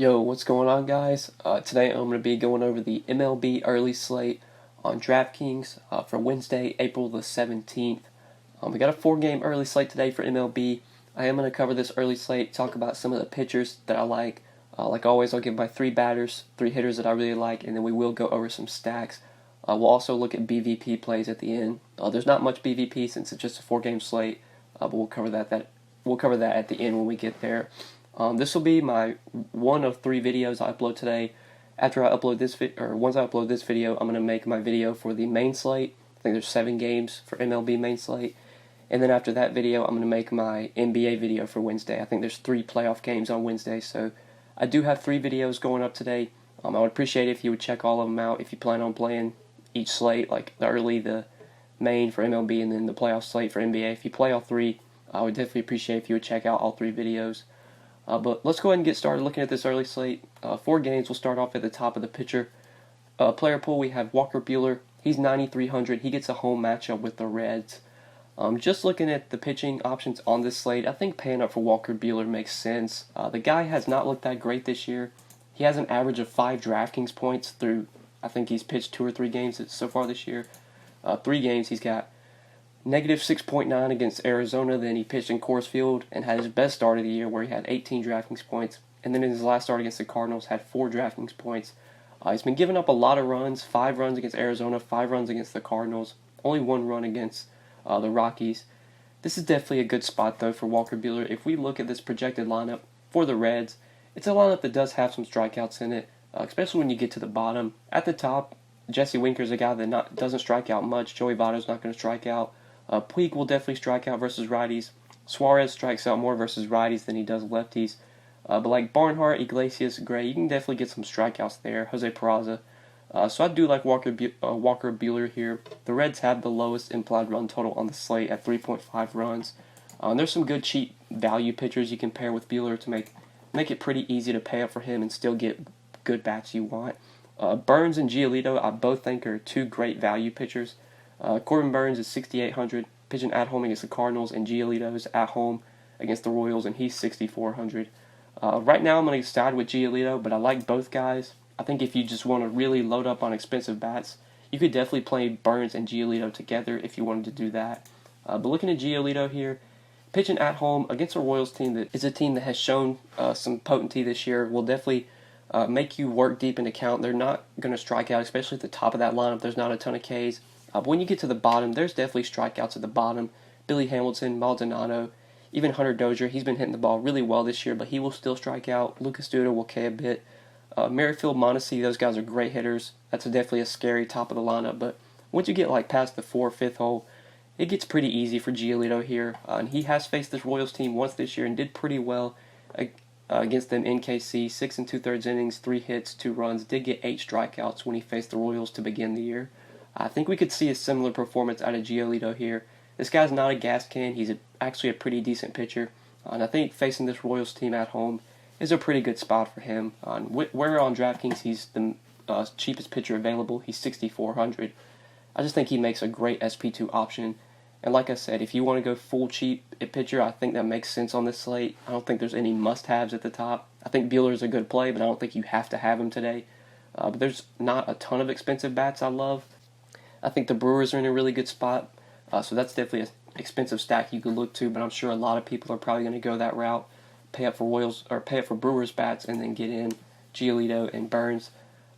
Yo, what's going on, guys? Today I'm going to be going over the MLB early slate on DraftKings for Wednesday, April the 17th. We got a 4-game early slate today for MLB. I am going to cover this early slate, talk about some of the pitchers that I like. Like always, I'll give my 3 batters, 3 hitters that I really like, and then we will go over some stacks. We'll also look at BVP plays at the end. There's not much BVP since it's just a 4-game slate, but we'll cover that at the end when we get there. This will be my one of 3 videos I upload today. After I upload this once I upload this video, I'm going to make my video for the main slate. I think there's 7 games for MLB main slate. And then after that video, I'm going to make my NBA video for Wednesday. I think there's 3 playoff games on Wednesday, so I do have 3 videos going up today. I would appreciate it if you would check all of them out if you plan on playing each slate, like the early, the main for MLB, and then the playoff slate for NBA. If you play all 3, I would definitely appreciate if you would check out all 3 videos. But let's go ahead and get started looking at this early slate. 4 games. We'll start off at the top of the pitcher player pool. We have Walker Buehler. He's 9,300. He gets a home matchup with the Reds. Just looking at the pitching options on this slate, I think paying up for Walker Buehler makes sense. The guy has not looked that great this year. He has an average of 5 DraftKings points through, I think he's pitched 2 or 3 games so far this year. 3 games he's got negative 6.9 against Arizona. Then he pitched in Coors Field and had his best start of the year where he had 18 DraftKings points. And then in his last start against the Cardinals had 4 DraftKings points. He's been giving up a lot of runs, 5 runs against Arizona, 5 runs against the Cardinals, only 1 run against the Rockies. This is definitely a good spot, though, for Walker Buehler. If we look at this projected lineup for the Reds, it's a lineup that does have some strikeouts in it, especially when you get to the bottom. At the top, Jesse Winker's a guy that doesn't strike out much. Joey Votto's not going to strike out. Puig will definitely strike out versus righties. Suarez strikes out more versus righties than he does lefties. But like Barnhart, Iglesias, Gray, you can definitely get some strikeouts there. Jose Peraza. So I do like Walker Buehler here. The Reds have the lowest implied run total on the slate at 3.5 runs. And there's some good cheap value pitchers you can pair with Buehler to make it pretty easy to pay up for him and still get good bats you want. Burns and Giolito, I both think are 2 great value pitchers. Corbin Burns is 6,800, pitching at home against the Cardinals, and Giolito is at home against the Royals, and he's 6,400. Right now I'm going to side with Giolito, but I like both guys. I think if you just want to really load up on expensive bats, you could definitely play Burns and Giolito together if you wanted to do that. But looking at Giolito here, pitching at home against a Royals team that is a team that has shown some potency this year, will definitely make you work deep into count. They're not going to strike out, especially at the top of that lineup. There's not a ton of Ks. But when you get to the bottom, there's definitely strikeouts at the bottom. Billy Hamilton, Maldonado, even Hunter Dozier. He's been hitting the ball really well this year, but he will still strike out. Lucas Duda will K a bit. Merrifield, Mondesi, those guys are great hitters. That's definitely a scary top of the lineup. But once you get like past the 4th or 5th hole, it gets pretty easy for Giolito here. And he has faced this Royals team once this year and did pretty well against them in KC. 6 2/3 innings, 3 hits, 2 runs. Did get 8 strikeouts when he faced the Royals to begin the year. I think we could see a similar performance out of Giolito here. This guy's not a gas can. He's actually a pretty decent pitcher. And I think facing this Royals team at home is a pretty good spot for him. Where on DraftKings he's the cheapest pitcher available. He's 6,400. I just think he makes a great SP2 option. And like I said, if you want to go full cheap pitcher, I think that makes sense on this slate. I don't think there's any must-haves at the top. I think Buehler's a good play, but I don't think you have to have him today. But there's not a ton of expensive bats I love. I think the Brewers are in a really good spot, so that's definitely an expensive stack you could look to, but I'm sure a lot of people are probably going to go that route, pay up for Brewers bats, and then get in Giolito and Burns.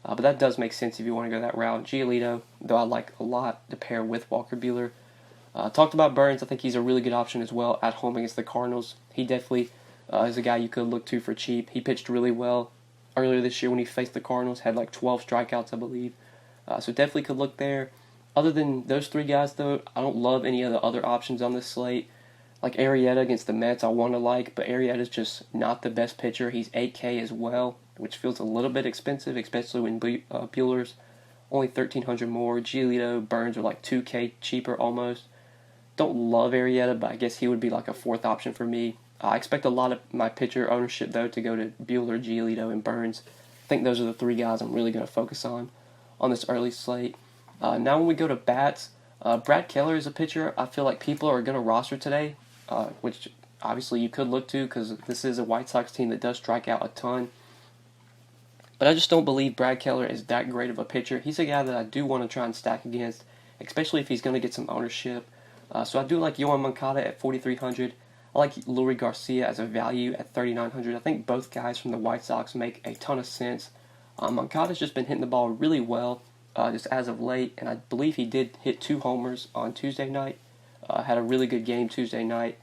But that does make sense if you want to go that route. Giolito, though I like a lot to pair with Walker Buehler. Talked about Burns, I think he's a really good option as well at home against the Cardinals. He definitely is a guy you could look to for cheap. He pitched really well earlier this year when he faced the Cardinals, had like 12 strikeouts, I believe. So definitely could look there. Other than those 3 guys, though, I don't love any of the other options on this slate. Like Arrieta against the Mets, I want to like, but Arrieta's just not the best pitcher. He's 8K as well, which feels a little bit expensive, especially when Buehler's only 1,300 more. Giolito, Burns are like 2K cheaper almost. Don't love Arrieta, but I guess he would be like a 4th option for me. I expect a lot of my pitcher ownership, though, to go to Buehler, Giolito, and Burns. I think those are the 3 guys I'm really going to focus on this early slate. Now when we go to bats, Brad Keller is a pitcher I feel like people are going to roster today, which obviously you could look to because this is a White Sox team that does strike out a ton. But I just don't believe Brad Keller is that great of a pitcher. He's a guy that I do want to try and stack against, especially if he's going to get some ownership. So I do like Yoan Moncada at 4,300. I like Luis Garcia as a value at 3,900. I think both guys from the White Sox make a ton of sense. Moncada's just been hitting the ball really well just as of late, and I believe he did hit 2 homers on Tuesday night. Had a really good game Tuesday night.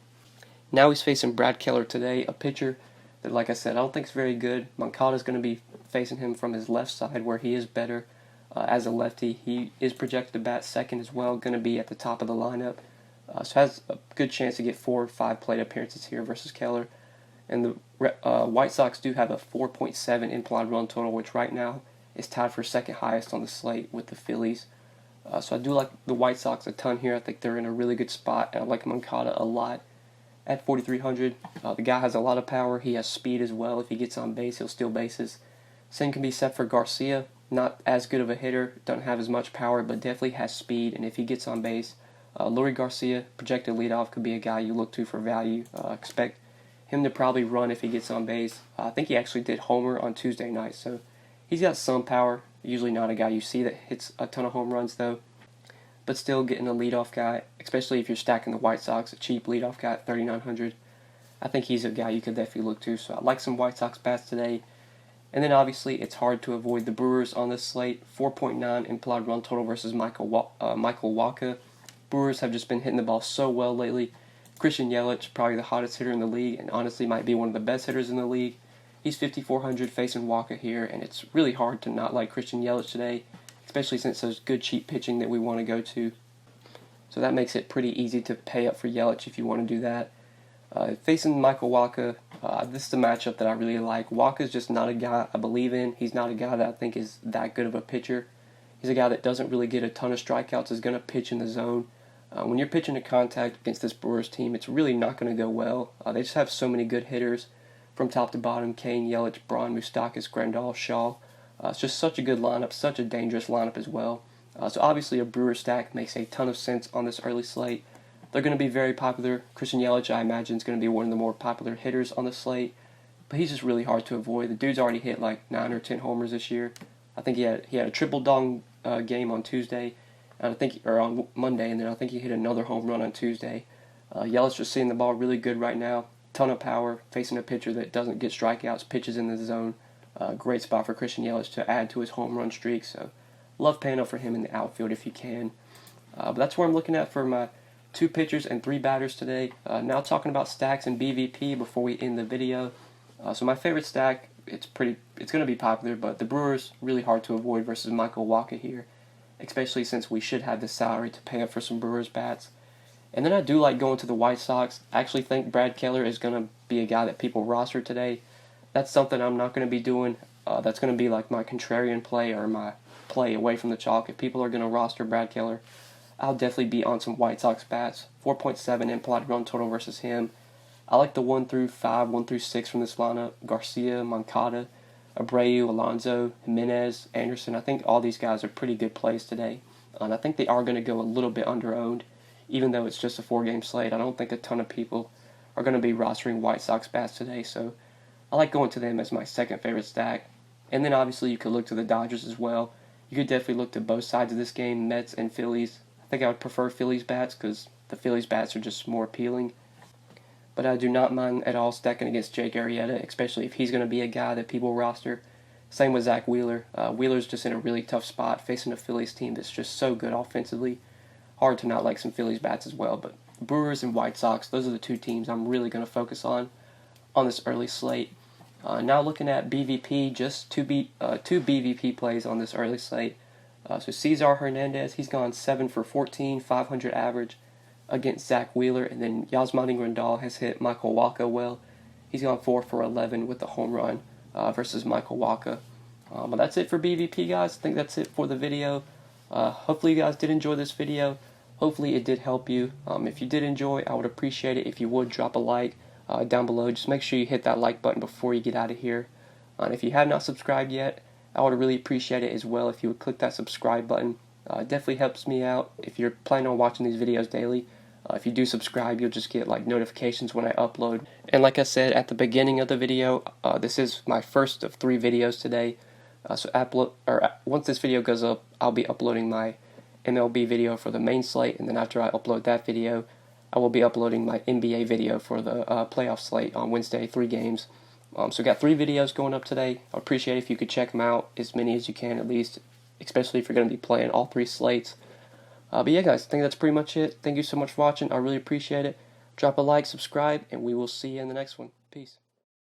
Now he's facing Brad Keller today, a pitcher that, like I said, I don't think is very good. Moncada's going to be facing him from his left side where he is better as a lefty. He is projected to bat second as well, going to be at the top of the lineup. So has a good chance to get 4 or 5 plate appearances here versus Keller. And the White Sox do have a 4.7 implied run total, which right now is tied for second highest on the slate with the Phillies. So I do like the White Sox a ton here. I think they're in a really good spot, and I like Moncada a lot at 4,300. The guy has a lot of power. He has speed as well. If he gets on base, he'll steal bases. Same can be said for Garcia. Not as good of a hitter, doesn't have as much power, but definitely has speed, and if he gets on base, Luis Garcia, projected leadoff, could be a guy you look to for value. Expect him to probably run if he gets on base. I think he actually did homer on Tuesday night, so he's got some power. Usually not a guy you see that hits a ton of home runs, though. But still getting a leadoff guy, especially if you're stacking the White Sox, a cheap leadoff guy at 3,900. I think he's a guy you could definitely look to. So I like some White Sox bats today. And then obviously it's hard to avoid the Brewers on this slate. 4.9 implied run total versus Michael Wacha. Brewers have just been hitting the ball so well lately. Christian Yelich, probably the hottest hitter in the league, and honestly might be one of the best hitters in the league. He's 5,400 facing Wacha here, and it's really hard to not like Christian Yelich today, especially since there's good cheap pitching that we want to go to. So that makes it pretty easy to pay up for Yelich if you want to do that. Facing Michael Wacha, this is a matchup that I really like. Walker's just not a guy I believe in. He's not a guy that I think is that good of a pitcher. He's a guy that doesn't really get a ton of strikeouts, is going to pitch in the zone. When you're pitching to contact against this Brewers team, it's really not going to go well. They just have so many good hitters from top to bottom. Kane, Yelich, Braun, Moustakas, Grandal, Shaw. It's just such a good lineup, such a dangerous lineup as well. So obviously a Brewer stack makes a ton of sense on this early slate. They're going to be very popular. Christian Yelich, I imagine, is going to be one of the more popular hitters on the slate. But he's just really hard to avoid. The dude's already hit like 9 or 10 homers this year. I think he had a triple dong game on Tuesday, and on Monday, and then I think he hit another home run on Tuesday. Yelich just seeing the ball really good right now. Ton of power, facing a pitcher that doesn't get strikeouts, pitches in the zone. Great spot for Christian Yelich to add to his home run streak. So love paying up for him in the outfield if you can. But that's where I'm looking at for my 2 pitchers and 3 batters today. Now talking about stacks and BVP before we end the video. So my favorite stack, it's going to be popular, but the Brewers really hard to avoid versus Michael Wacha here, especially since we should have the salary to pay up for some Brewers bats. And then I do like going to the White Sox. I actually think Brad Keller is going to be a guy that people roster today. That's something I'm not going to be doing. That's going to be like my contrarian play or my play away from the chalk. If people are going to roster Brad Keller, I'll definitely be on some White Sox bats. 4.7 implied run total versus him. I like the 1 through 5, 1 through 6 from this lineup. Garcia, Moncada, Abreu, Alonso, Jimenez, Anderson. I think all these guys are pretty good plays today. And I think they are going to go a little bit under-owned, even though it's just a 4-game slate. I don't think a ton of people are going to be rostering White Sox bats today, so I like going to them as my second favorite stack. And then obviously you could look to the Dodgers as well. You could definitely look to both sides of this game, Mets and Phillies. I think I would prefer Phillies bats because the Phillies bats are just more appealing. But I do not mind at all stacking against Jake Arrieta, especially if he's going to be a guy that people roster. Same with Zach Wheeler. Wheeler's just in a really tough spot facing a Phillies team that's just so good offensively. Hard to not like some Phillies bats as well. But Brewers and White Sox, those are the 2 teams I'm really going to focus on this early slate. Now looking at BVP, just 2 BVP plays on this early slate. So Cesar Hernandez, he's gone 7 for 14, 500 average against Zach Wheeler, and then Yasmani Grandal has hit Michael Wacha well. He's gone 4 for 11 with the home run versus Michael Wacha. But that's it for BVP, guys. I think that's it for the video. Hopefully you guys did enjoy this video. Hopefully it did help you. If you did enjoy, I would appreciate it if you would drop a like down below. Just make sure you hit that like button before you get out of here. And if you have not subscribed yet, I would really appreciate it as well if you would click that subscribe button. It definitely helps me out if you're planning on watching these videos daily. If you do subscribe, you'll just get like notifications when I upload. And like I said at the beginning of the video, this is my first of 3 videos today. Once this video goes up, I'll be uploading my MLB video for the main slate, and then after I upload that video, I will be uploading my NBA video for the playoff slate on Wednesday, 3 games. So we got 3 videos going up today. I appreciate it if you could check them out, as many as you can at least, especially if you're going to be playing all 3 slates. But yeah, guys, I think that's pretty much it. Thank you so much for watching. I really appreciate it. Drop a like, subscribe, and we will see you in the next one. Peace.